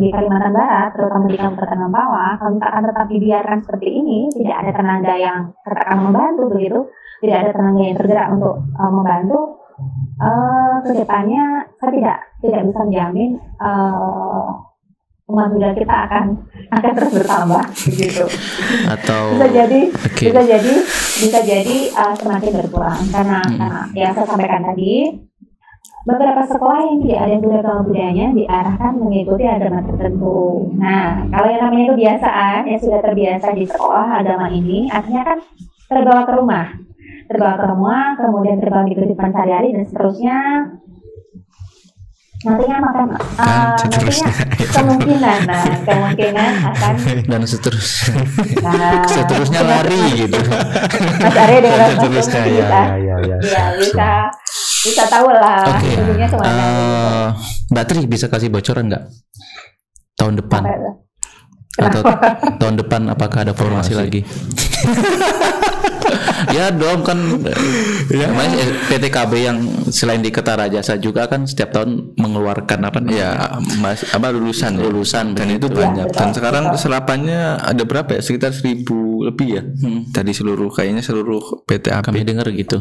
di Kalimantan Barat, terutama di Kabupaten Mempawah, kalau misalkan tetap dibiarkan seperti ini, tidak ada tenaga yang katakan membantu begitu, tidak ada tenaga yang tergerak untuk membantu, kedepannya saya tidak bisa menjamin umat Buddha kita akan terus bertambah begitu. Atau bisa jadi semakin berkurang karena yang saya sampaikan tadi, beberapa sekolah yang tidak ada Buddha budayanya diarahkan mengikuti agama tertentu. Nah, kalau yang namanya kebiasaan yang sudah terbiasa di sekolah agama ini, artinya kan terbawa ke rumah, kemudian terbawa di kehidupan sehari-hari dan seterusnya. Nantinya kemungkinan akan dan seterusnya lari gitu. Mas Arya dengan seterusnya bisa tahu lah ujungnya kemana. Mbak Tri bisa kasih bocoran nggak tahun depan? Atau tahun depan apakah ada formasi lagi? Ya dong kan PTKB yang selain di Kertarajasa juga kan setiap tahun mengeluarkan lulusan dan itu banyak. Dan sekarang serapannya ada berapa ya? Sekitar 1.000 lebih ya. Dari seluruh PTAB. Kami dengar gitu.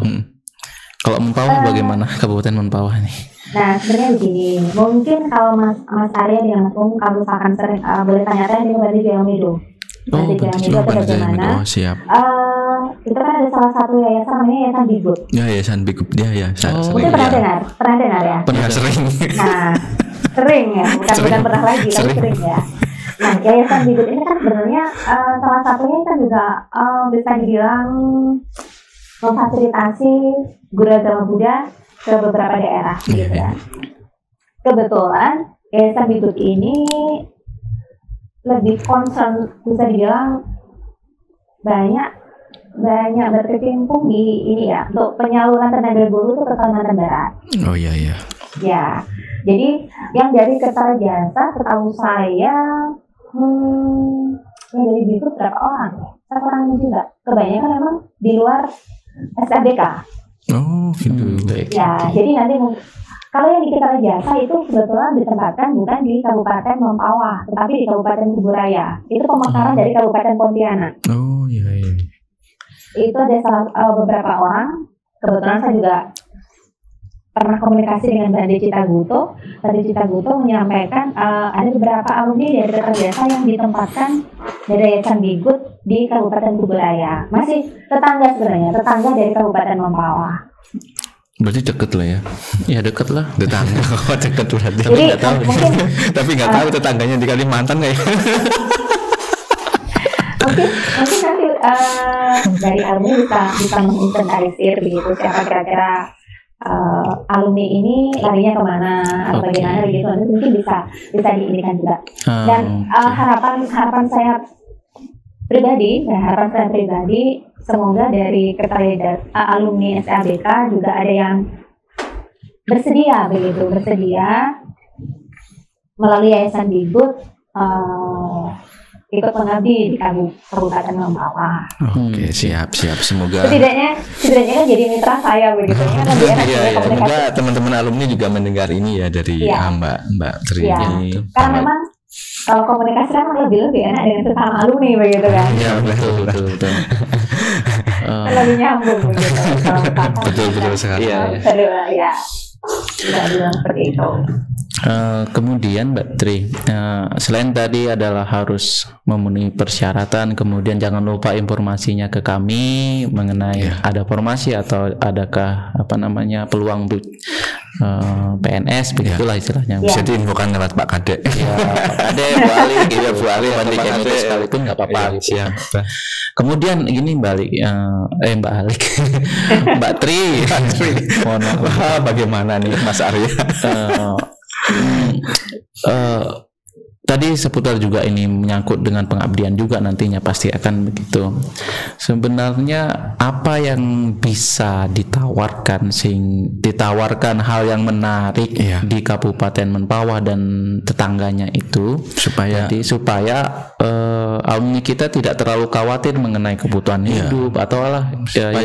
Kalau Mempawah bagaimana Kabupaten Mempawah nih? Nah sebenarnya begini, mungkin kalau Mas Arya dengan Mas kalau misalkan sering boleh tanya-tanya di Badi Jayamido. Badi Jayamido atau bagaimana? Siap. Kita kan ada salah satu yayasan namanya Yayasan Bigut. Yayasan Bigut ya. Mungkin pernah dengar ya? Pernah sering. Nah sering ya, bukan pernah lagi, tapi sering ya. Nah Yayasan Bigut ini kan sebenarnya salah satunya kan juga bisa dibilang memfasilitasi guru agama Buddha ke beberapa daerah gitu ya. Kebetulan Yayasan Bigut ini lebih concern, bisa dibilang banyak berkecimpung di ini ya, untuk penyaluran tenaga guru itu ke Kalimantan Barat. Oh iya. Ya, jadi yang dari Kertarajasa setahu saya yang dari Bigut berapa orang ya? Saya kurang juga. Kebanyakan memang di luar SABK. Oh gitu. Ya, jadi nanti kalau yang di Kertarajasa itu kebetulan ditempatkan bukan di Kabupaten Mempawah, tetapi di Kabupaten Kuburaya. Itu pemekaran dari Kabupaten Pontianak. Oh iya. Itu ada beberapa orang, kebetulan saya juga pernah komunikasi dengan Mbak Decita Guto. Mbak Decita Guto menyampaikan ada beberapa alumni dari Kertarajasa yang ditempatkan dari Yayasan Bigut di Kabupaten Kuburaya. Masih tetangga dari Kabupaten Mempawah. Berarti deket lah ya? Ya deket lah. Tetangga kok deket berarti. Jadi nggak tahu. Tapi nggak tahu tetangganya di Kalimantan nggak ya? Mungkin nanti dari alumni bisa menginventarisir begitu siapa kira-kira alumni ini larinya kemana atau bagaimana begitu, nanti mungkin bisa diinikan juga. Dan harapan saya pribadi semoga dari alumni SABK juga ada yang bersedia melalui Yayasan Bigut ikut mengabdi di Kabupaten Mempawah. Oke, siap. Semoga setidaknya kan jadi mitra saya begitu. Semoga teman-teman alumni juga mendengar ini ya dari Mbak Tri ini. Karena memang kalau komunikasi kan lebih enak dengan sesama alumni begitu kan. Iya, betul. Lebih nyambung begitu. Betul sekali. Iya. Tidak bilang seperti itu. Kemudian Mbak Tri, selain tadi adalah harus memenuhi persyaratan, kemudian jangan lupa informasinya ke kami mengenai ada formasi atau adakah peluang PNS begitulah istilahnya. Bisa diinfokan lewat Pak Kadek. Ya, Pak Kadek, Bu Ali, gitu, Bu Ali, Pak Kadek sekalipun nggak apa-apa. Gitu. Kemudian gini Mbak Alik, Mbak Tri, bagaimana nih Mas Arya? Tadi seputar juga ini menyangkut dengan pengabdian juga nantinya pasti akan begitu. Sebenarnya apa yang bisa ditawarkan hal yang menarik di Kabupaten Mempawah dan tetangganya itu supaya alumni kita tidak terlalu khawatir mengenai kebutuhan hidup atau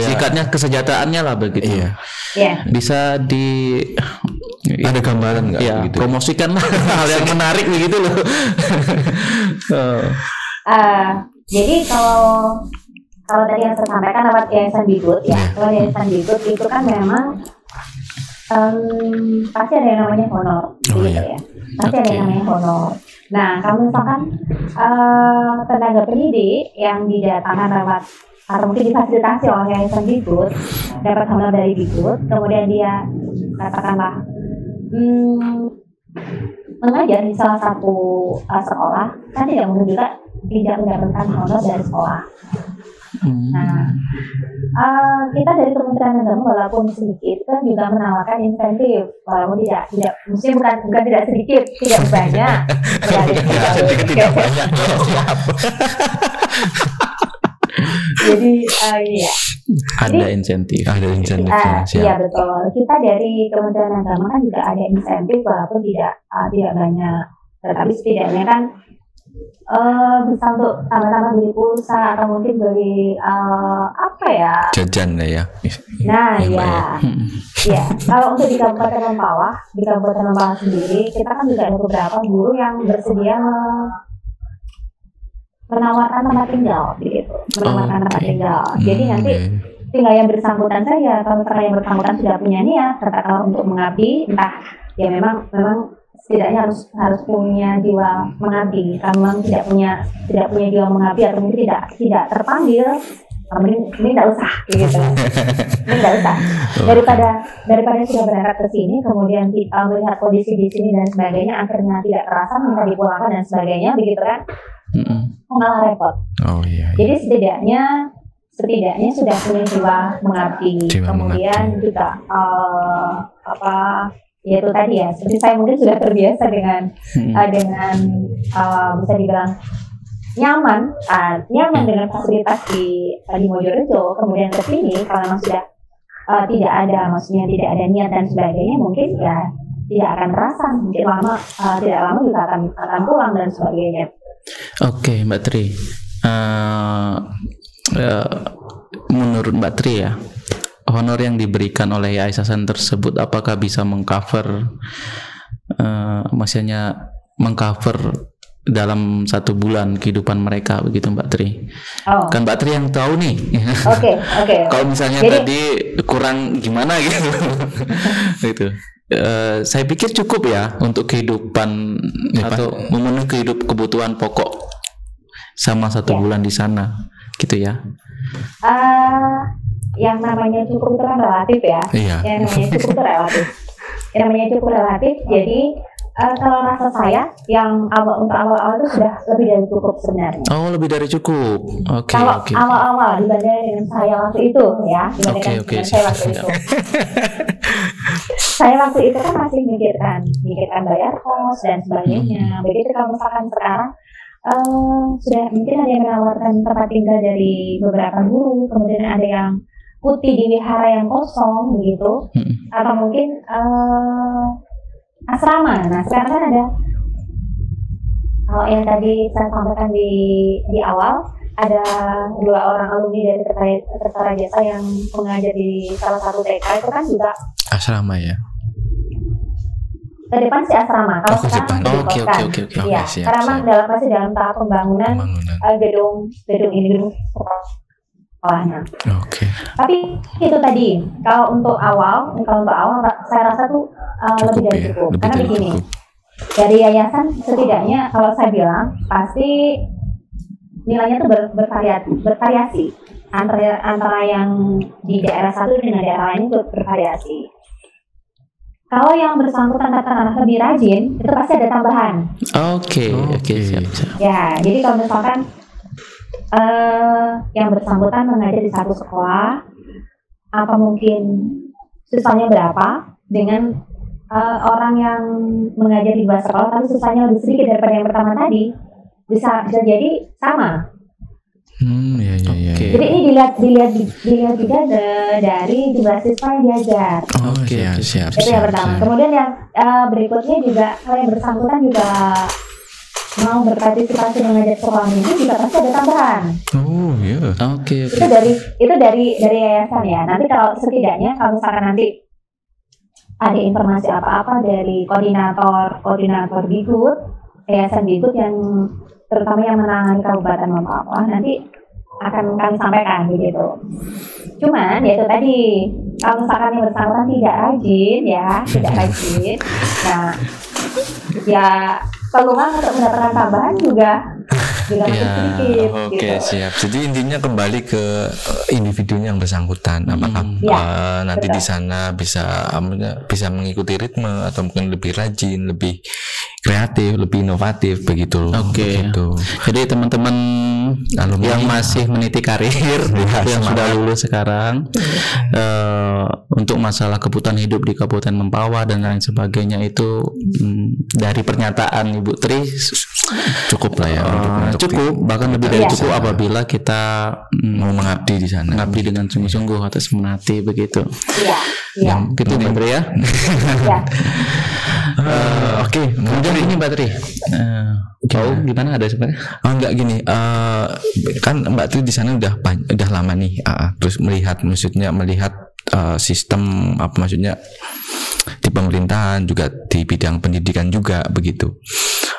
sikatnya kesejahteraannya lah begitu. Bisa ada gambaran nggak? Ya, gitu. Promosikan lah hal yang menarik begitu loh. Jadi kalau tadi yang saya sampaikan lewat Yayasan Bibut kalau Yayasan Bibut itu kan memang pasti ada yang namanya honor, pasti ada yang namanya honor. Nah, kalau misalkan tenaga pendidik yang didatangkan lewat atau mungkin difasilitasi oleh Yayasan Bibut dapat honor dari Bibut, kemudian dia katakanlah mengajar di salah satu sekolah, kan tidak mungkin juga tidak mendapatkan honor dari sekolah. Nah, kita dari Kementerian Agama walaupun sedikit kan juga menawarkan insentif, walaupun tidak mestinya bukan tidak sedikit, tidak banyak. Sedikit tidak banyak. Jadi ada insentif. Iya betul. Kita dari Kementerian Agama kan juga ada insentif walaupun tidak banyak, tetapi setidaknya kan bisa untuk tambah-tambah beli pulsa atau mungkin beli jajan ya. Nah ya. Kalau untuk di Kabupaten Mempawah sendiri kita kan juga ada beberapa guru yang bersedia menawarkan tempat tinggal gitu, Jadi nanti tinggal yang bersangkutan saja. Kalau misalnya yang bersangkutan sudah punya niat katakanlah untuk mengabdi, entah ya memang setidaknya harus punya jiwa mengabdi. Kalau memang tidak punya jiwa mengabdi atau mungkin tidak terpanggil, ini tidak usah gitu. Ini tidak usah. Daripada sudah berangkat ke sini kemudian melihat kondisi di sini dan sebagainya, akhirnya tidak terasa minta dipulangkan dan sebagainya begitu kan. Malah repot. Jadi setidaknya sudah punya jiwa mengabdi. Kemudian juga yaitu tadi ya, seperti saya mungkin sudah terbiasa dengan bisa dibilang nyaman dengan fasilitas di Mojorejo. Kemudian ke sini kalau memang sudah tidak ada niat dan sebagainya, mungkin ya tidak akan terasa. Mungkin tidak lama juga akan pulang dan sebagainya. Oke, Mbak Tri. Menurut Mbak Tri ya, honor yang diberikan oleh yayasan tersebut apakah bisa mengcover dalam 1 bulan kehidupan mereka begitu Mbak Tri? Kan Mbak Tri yang tahu nih. Oke. Kalau misalnya tadi kurang gimana gitu. Gitu. Saya pikir cukup ya untuk kehidupan atau memenuhi kebutuhan pokok sama 1 bulan di sana, gitu ya. Yang namanya cukup itu kan relatif ya. Yang namanya cukup relatif. Jadi kalau rasa saya yang untuk awal-awal itu sudah lebih dari cukup sebenarnya. Oh, lebih dari cukup. Oke. Kalau awal-awal dibandingkan dengan saya waktu itu ya, saya waktu itu. Saya waktu itu kan masih mikirkan bayar kos dan sebagainya. Begitu kalau misalkan sekarang sudah mungkin ada yang menawarkan tempat tinggal dari beberapa guru, kemudian ada yang putih di wihara yang kosong begitu, atau mungkin asrama. Nah sekarang kan ada kalau yang tadi saya sampaikan di awal, ada 2 orang alumni dari Kertara Jasa yang mengajar di salah satu TK itu kan juga asrama ya. Ke depan si asrama. Kalau sekarang Oke. Ya, karena masih dalam tahap pembangunan gedung sekolahnya. Tapi itu tadi kalau untuk awal saya rasa tuh lebih dari cukup. Karena begini, dari yayasan setidaknya kalau saya bilang pasti nilainya tuh bervariasi antara yang di daerah satu dengan daerah lain itu bervariasi. kalau yang bersangkutan katakanlah lebih rajin, itu pasti ada tambahan. Oke, siap. Ya, jadi kalau misalkan yang bersangkutan mengajar di satu sekolah, apa mungkin siswanya berapa dengan orang yang mengajar di 2 sekolah tapi siswanya lebih sedikit daripada yang pertama tadi, bisa jadi sama. Iya. Jadi ini dilihat juga dari jumlah siswa yang diajar. Siap. Itu yang pertama. Kemudian yang berikutnya juga kalau yang bersangkutan juga mau berpartisipasi mengajar sekolah minggu juga pasti ada tambahan. Oke. Itu dari yayasan ya. Nanti kalau setidaknya kalau misalkan nanti ada informasi apa-apa dari koordinator Bigut, yayasan Bigut yang terutama yang menangani Kabupaten Mempawah, nanti akan kami sampaikan begitu. Cuman ya itu tadi, kalau misalkan yang bersangkutan tidak rajin, nah ya peluang untuk mendapatkan tambahan juga masih sedikit. Oke, siap. Jadi intinya kembali ke individunya yang bersangkutan. Apakah nanti di sana bisa mengikuti ritme atau mungkin lebih rajin, lebih kreatif, lebih inovatif begitu. Begitu. Jadi teman-teman yang masih meniti karir yang sudah lulus sekarang untuk masalah kebutuhan hidup di Kabupaten Mempawah dan lain sebagainya itu dari pernyataan Ibu Tri cukup lah ya. Cukup, bahkan lebih dari cukup apabila kita mau mengabdi di sana. Mengabdi dengan sungguh-sungguh atas menati begitu. Iya. Gitu Mbak Tri ya. Oke, kemudian ini Mbak Tri. Gimana ada sebenarnya? Enggak gini. Kan Mbak Tri di sana udah lama nih. Terus melihat sistem maksudnya di pemerintahan juga di bidang pendidikan juga begitu.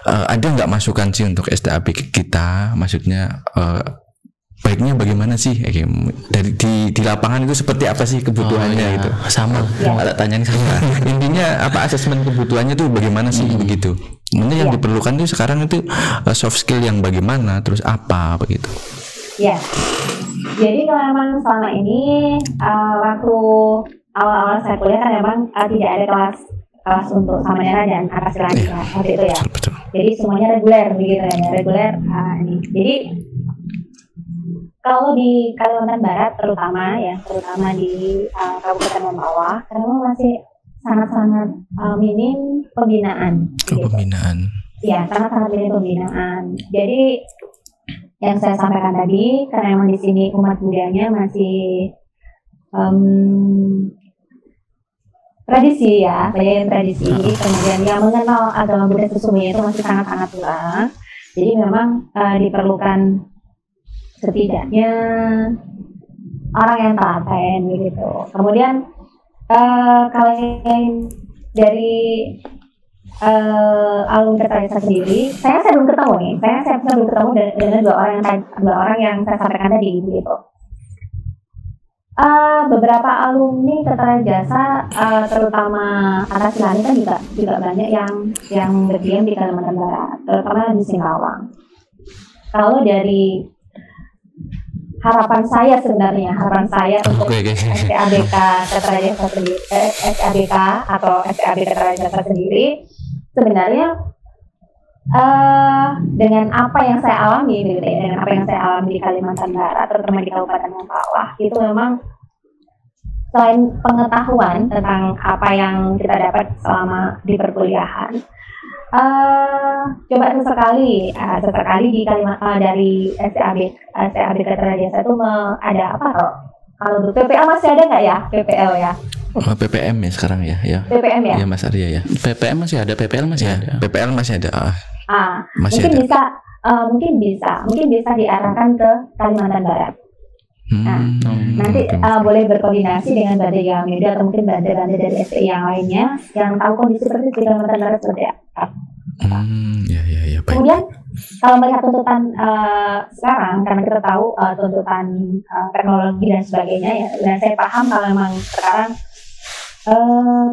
Ada nggak masukan sih untuk SDAB kita? Maksudnya baiknya bagaimana sih? Dari di lapangan itu seperti apa sih kebutuhannya gitu? Sama. Ada tanyaan sama. Intinya apa asesmen kebutuhannya tuh bagaimana sih begitu? Mungkin yang diperlukan itu sekarang itu soft skill yang bagaimana? Terus apa begitu? Ya. Jadi kalau memang selama ini waktu awal-awal saya kuliah kan memang tidak ada kelas untuk Samanera dan Akasila waktu itu ya. Betul. Jadi semuanya reguler begitu ya, reguler. Jadi kalau di Kalimantan Barat terutama di Kabupaten Mempawah, karena masih sangat-sangat minim pembinaan. Pembinaan. Ya, sangat-sangat minim pembinaan. Jadi yang saya sampaikan tadi, karena memang di sini umat budanya masih tradisi ya, banyak yang tradisi, kemudian yang mengenal agama Buddha sesungguhnya itu masih sangat-sangat kurang. Jadi memang diperlukan setidaknya orang yang telaten begitu. Kemudian kalau yang dari alumni Kertajasa sendiri, saya belum ketemu nih. Saya belum ketemu dengan dua orang yang saya sampaikan tadi gitu. Beberapa alumni Kertajasa terutama Akasila kan juga banyak yang berdiam di Kalimantan Barat, terutama di Singkawang. Kalau dari harapan saya untuk STABK Kertajasa sendiri, STABK atau STAB Kertajasa sendiri, sebenarnya dengan apa yang saya alami di Kalimantan Barat, terutama di Kabupaten Mempawah, itu memang selain pengetahuan tentang apa yang kita dapat selama di perkuliahan, coba sesekali di dari STAB Kertajasa itu ada apa kalau PPL masih ada nggak ya PPL ya? PPM ya sekarang ya. PPM ya? Iya Mas Arya ya. PPM masih ada, PPL masih ada. PPL masih ada. Masih mungkin bisa diarahkan ke Kalimantan Barat. Nanti boleh berkoordinasi dengan Badai Gamedia atau mungkin bandar-bandar dari STI yang lainnya yang tahu kondisi persis di Kalimantan Barat seperti apa. Ya, baik. Kemudian kalau melihat tuntutan sekarang, karena kita tahu tuntutan teknologi dan sebagainya ya, dan saya paham kalau memang sekarang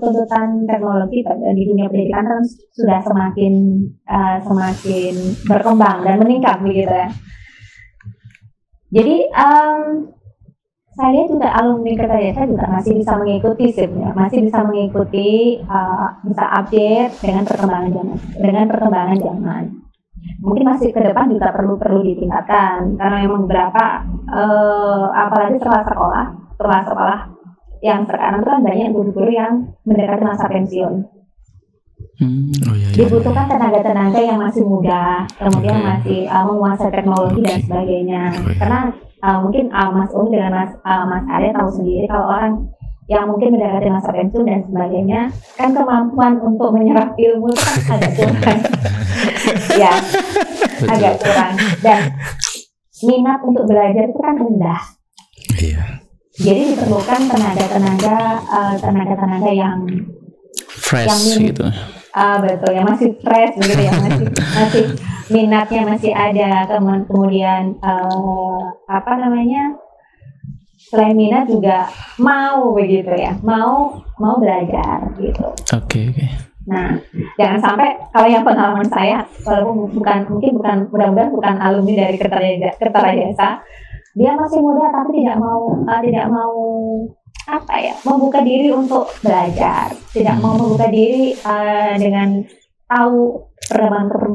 tuntutan teknologi di dunia pendidikan kan sudah semakin berkembang dan meningkat begitu ya. Jadi saya lihat juga alumni Kertajasa juga masih bisa mengikuti sebenarnya, masih bisa mengikuti, bisa update dengan perkembangan zaman. Mungkin masih ke depan juga perlu ditingkatkan karena memang beberapa apalagi setelah sekolah yang sekarang itu kan banyak guru-guru yang mendekati masa pensiun. Dibutuhkan tenaga-tenaga yang masih muda, kemudian masih menguasai teknologi dan sebagainya. Karena mungkin Mas Ung dengan Mas Arya tahu sendiri kalau orang yang mungkin mendekati masa pensiun dan sebagainya, kan kemampuan untuk menyerap ilmu itu kan agak kurang. Ya, agak kurang. Dan minat untuk belajar itu kan rendah. Iya. Jadi diperlukan tenaga-tenaga yang fresh gitu. Betul, yang masih fresh begitu ya, masih minatnya masih ada, kemudian selain minat juga mau begitu ya, mau belajar gitu. Oke. Nah, jangan sampai kalau yang pengalaman saya, walaupun mudah-mudahan bukan alumni dari Kertajasa, dia masih muda tapi tidak mau membuka diri untuk belajar, tidak mau membuka diri dengan tahu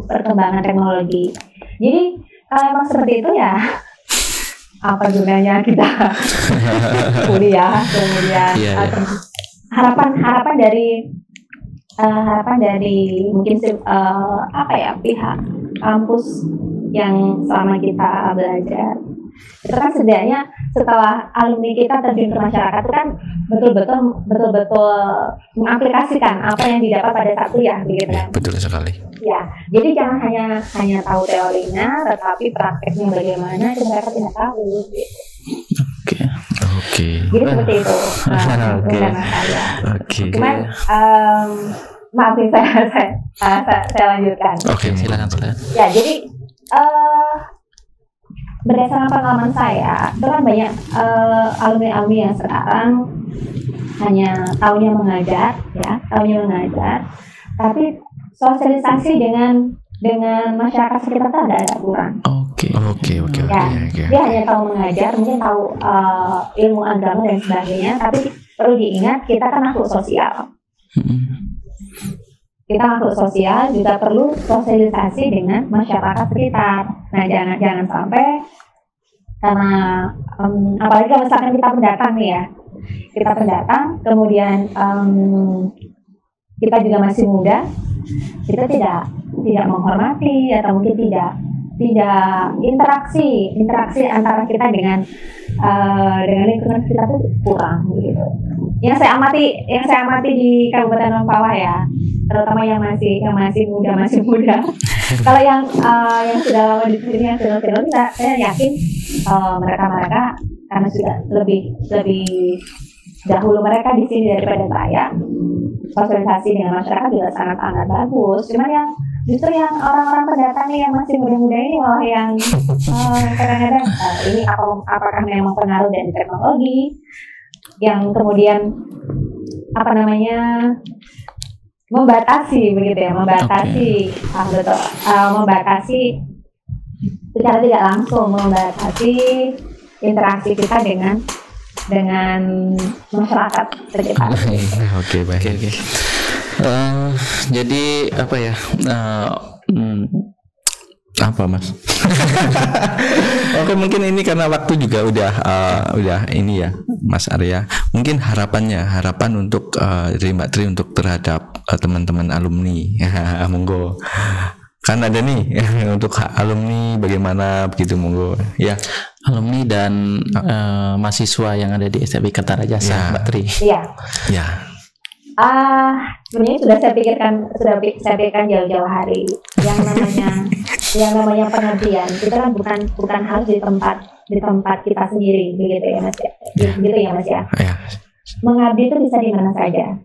perkembangan teknologi. Jadi kalau emang seperti itu ya, apa gunanya kita kuliah kemudian harapan dari mungkin pihak kampus yang selama kita belajar itu kan setidaknya setelah alumni kita terjun ke masyarakat itu kan betul-betul mengaplikasikan apa yang didapat pada saat kuliah begitu kan. Betul sekali. Ya, jadi jangan hanya tahu teorinya, tetapi prakteknya bagaimana itu mereka tidak tahu. Oke. Jadi seperti itu. Oke. Cuman maaf nih saya lanjutkan. Oke, silakan. Ya, jadi berdasarkan pengalaman saya, itu kan banyak alumni yang sekarang hanya taunya mengajar, tapi sosialisasi dengan masyarakat sekitar itu agak kurang. Oke. Dia hanya tahu mengajar, mungkin tahu ilmu agama dan sebagainya, tapi perlu diingat kita kan makhluk sosial. Kita makhluk sosial juga perlu sosialisasi dengan masyarakat sekitar. Nah, jangan sampai karena apalagi kalau misalkan kita pendatang kemudian kita juga masih muda, kita tidak menghormati atau mungkin tidak interaksi antara kita dengan lingkungan sekitar itu kurang gitu. Yang saya amati di Kabupaten Mempawah ya, terutama yang masih muda. Kalau yang sudah lama di sini, yang sudah saya yakin mereka karena sudah lebih dahulu mereka di sini daripada saya, sosialisasi dengan masyarakat juga sangat bagus. Cuman justru yang orang-orang pendatang nih yang masih muda-muda ini malah yang kadang-kadang ini apakah memang pengaruh dari teknologi yang kemudian membatasi secara tidak langsung membatasi interaksi kita dengan masyarakat sekitar. Oke, baik. Jadi apa ya? Apa Mas? Oke, mungkin ini karena waktu juga udah ini ya Mas Arya. Mungkin harapan untuk dari Mbak Tri untuk terhadap teman-teman alumni. Monggo. Kan ada nih untuk alumni bagaimana begitu, monggo ya. Alumni dan mahasiswa yang ada di STB Kertajasa, Mbak Tri. Iya. Ya. Sebenarnya sudah saya pikirkan jauh-jauau hari. Yang namanya pengabdian kita kan bukan harus di tempat kita sendiri begitu ya Mas ya. Gitu ya Mas ya. Mengabdi itu bisa di mana saja.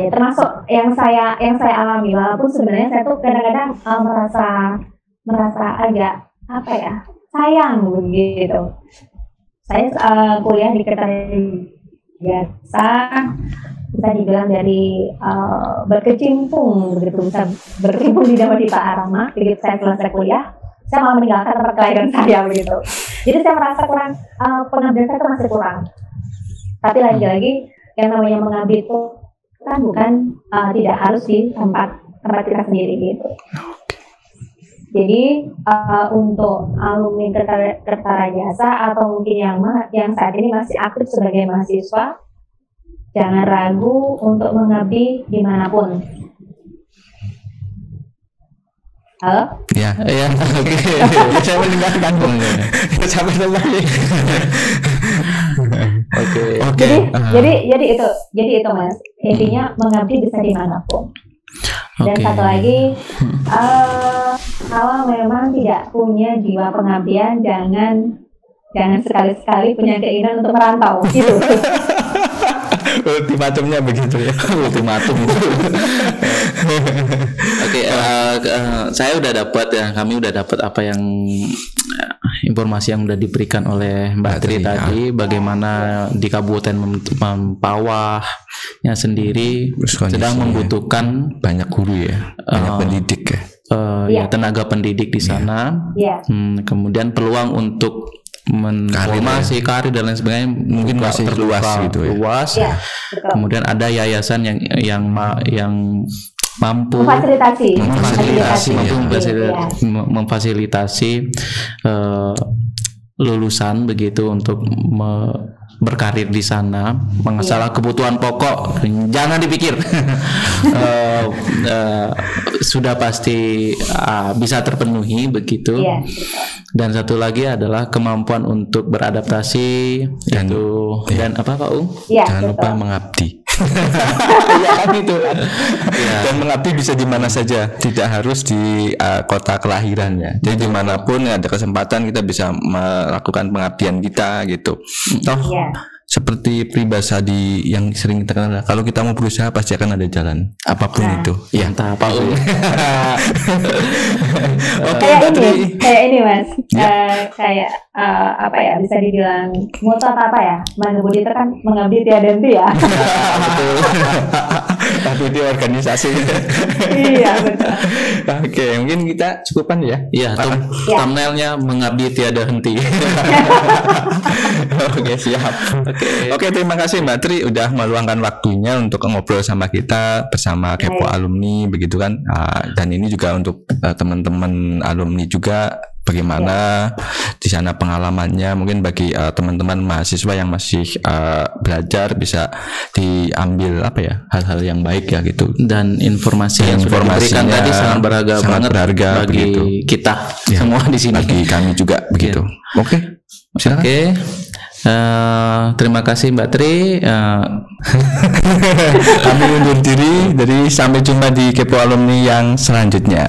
Termasuk yang saya alami, walaupun sebenarnya saya tuh kadang-kadang merasa agak sayang begitu. Saya kuliah di Kertajasa bisa dibilang dari berkecimpung begitu, bisa berkecimpung di Dhamma Dipa Arama. Begitu saya selesai kuliah, saya malah meninggalkan tempat kelahiran saya begitu. Jadi saya merasa kurang, pengabdian saya itu masih kurang. Tapi lagi-lagi yang namanya mengabdi itu kan bukan tidak harus di tempat kita sendiri gitu. Jadi untuk alumni Kertara Jasa atau mungkin yang saat ini masih aktif sebagai mahasiswa, jangan ragu untuk mengabdi dimanapun. Halo? Ya, oke. Saya mendengarkan. Sampai kembali. Oke. Jadi itu Mas. Intinya mengabdi bisa dimanapun. Dan satu lagi, kalau memang tidak punya jiwa pengabdian, jangan sekali-sekali punya keinginan untuk merantau gitu. Ultimatumnya begitu ya. Ultimatum. Oke, saya udah dapat ya, kami udah dapat apa yang informasi yang udah diberikan oleh Mbak Tri tadi, bagaimana di Kabupaten Mempawahnya sendiri sedang membutuhkan banyak guru ya, banyak pendidik ya. Ya, tenaga pendidik di sana. Kemudian peluang untuk formasi karir dan lain sebagainya mungkin masih luas gitu ya. Luas. Kemudian ada yayasan yang mampu memfasilitasi lulusan begitu untuk berkarir di sana. Masalah kebutuhan pokok jangan dipikir. Sudah pasti bisa terpenuhi begitu. Dan satu lagi adalah kemampuan untuk beradaptasi dan apa Pak Ung? Jangan lupa mengabdi. Ya kan itu. Dan mengabdi bisa di mana saja, tidak harus di kota kelahirannya. Jadi dimanapun ada kesempatan kita bisa melakukan pengabdian kita gitu. Seperti peribahasa yang sering kita kenal, kalau kita mau berusaha pasti akan ada jalan apapun itu. Ya, entah apa. Kayak ini Mas. Kayak apa ya, bisa dibilang moto apa ya? Manubudi itu kan mengabdi tiada henti ya. Betul. Tapi di organisasi. Iya betul. Oke, mungkin kita cukupan ya. Iya, thumbnailnya mengabdi tiada henti. Oke, siap. Oke, terima kasih Mbak Tri udah meluangkan waktunya untuk ngobrol sama kita bersama Kepo Alumni begitu kan. Dan ini juga untuk teman-teman alumni juga, bagaimana di sana pengalamannya, mungkin bagi teman-teman mahasiswa yang masih belajar bisa diambil hal-hal yang baik ya gitu. Dan informasi yang sudah diberikan tadi sangat berharga bagi kita semua di sini. Bagi kami juga begitu. Oke. Silakan. Terima kasih Mbak Tri. Kami undur diri. Jadi sampai jumpa di Kepo Alumni yang selanjutnya.